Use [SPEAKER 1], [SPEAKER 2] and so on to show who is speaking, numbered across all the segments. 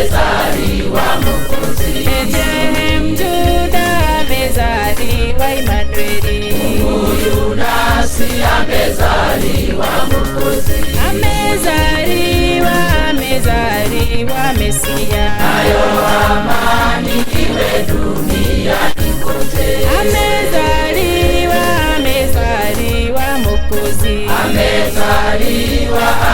[SPEAKER 1] amezaliwa Mwokozi.
[SPEAKER 2] Bethlehem Juda amezaliwa Imanueli.
[SPEAKER 1] Huyu nasi amezaliwa Mwokozi.
[SPEAKER 2] Amezaliwa Mesia.
[SPEAKER 1] Nayo amani iwe duniani kote.
[SPEAKER 2] Amezaliwa Mwokozi.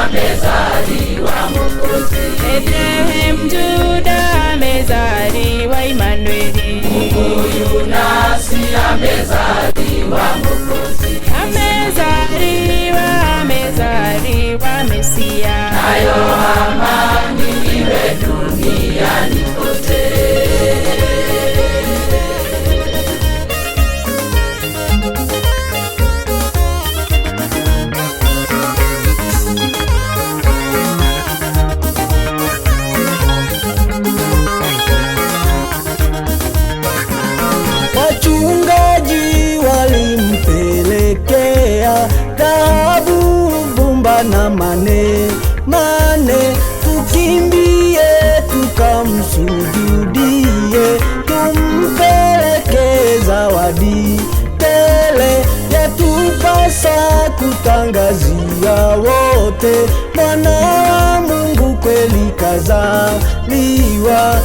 [SPEAKER 1] Amezaliwa Mwokozi.
[SPEAKER 2] Bethlehem Juda amezaliwa Imanueli.
[SPEAKER 1] Huyu nasi amezaliwa Mwokozi.
[SPEAKER 2] Amezaliwa Mesia.
[SPEAKER 1] Nayo amani iwe duniani kote.
[SPEAKER 3] Wachungaji walimpelekea dhahabu, bumba na mane, tukimbie tukamsujudie, tumpeleke zawadi tele. Yatupasa kutangazia wote, Mwana wa Mungu kweli kazaliwa.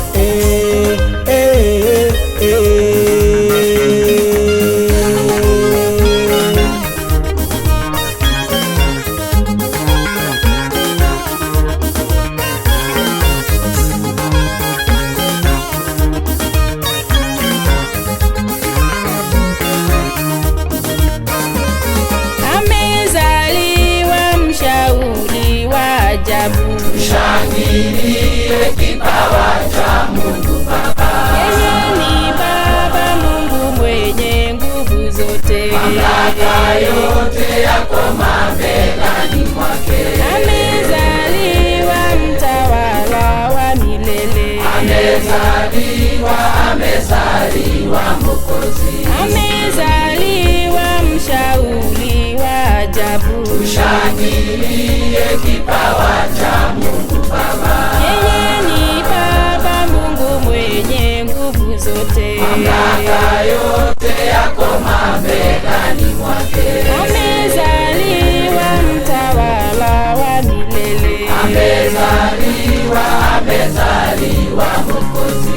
[SPEAKER 1] Tushangilie kipawa cha Mungu Baba.
[SPEAKER 2] Yeye ni Baba Mungu mwenye nguvu zote.
[SPEAKER 1] Mamlaka yote yako mabegani mwake.
[SPEAKER 2] Amezaliwa mtawala wa milele.
[SPEAKER 1] Amezaliwa Mwokozi.
[SPEAKER 2] Amezaliwa mshauri wa ajabu.
[SPEAKER 1] Tushangilie kipawa cha Mungu Baba.
[SPEAKER 2] Yeye ni Baba Mungu mwenye nguvu zote.
[SPEAKER 1] Mamlaka yote yako mabegani mwake.
[SPEAKER 2] Amezaliwa mtawala wa milele.
[SPEAKER 1] Amezaliwa Mwokozi.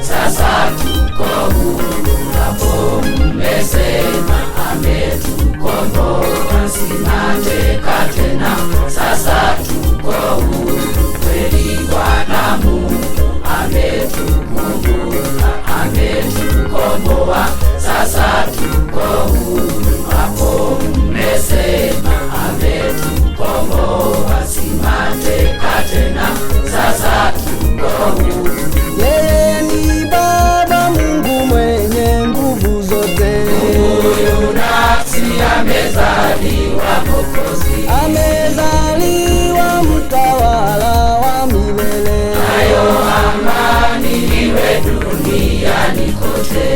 [SPEAKER 1] Sasa tuko huru, hapo mmesema ametukomboa, si mateka tena. Sasa tuko huru kweli, Bwana Mungu ametukumbuka, ametukomboa. Sasa tuko huru, hapo mmesema ametukomboa, si mateka tena. Sasa tuko huru.
[SPEAKER 3] Yeye ni Baba Mungu mwenye nguvu zote.
[SPEAKER 1] Huyu nasi amezaliwa Mwokozi.
[SPEAKER 3] Amezaliwa mtawala wa milele.
[SPEAKER 1] Nayo amani iwe duniani kote.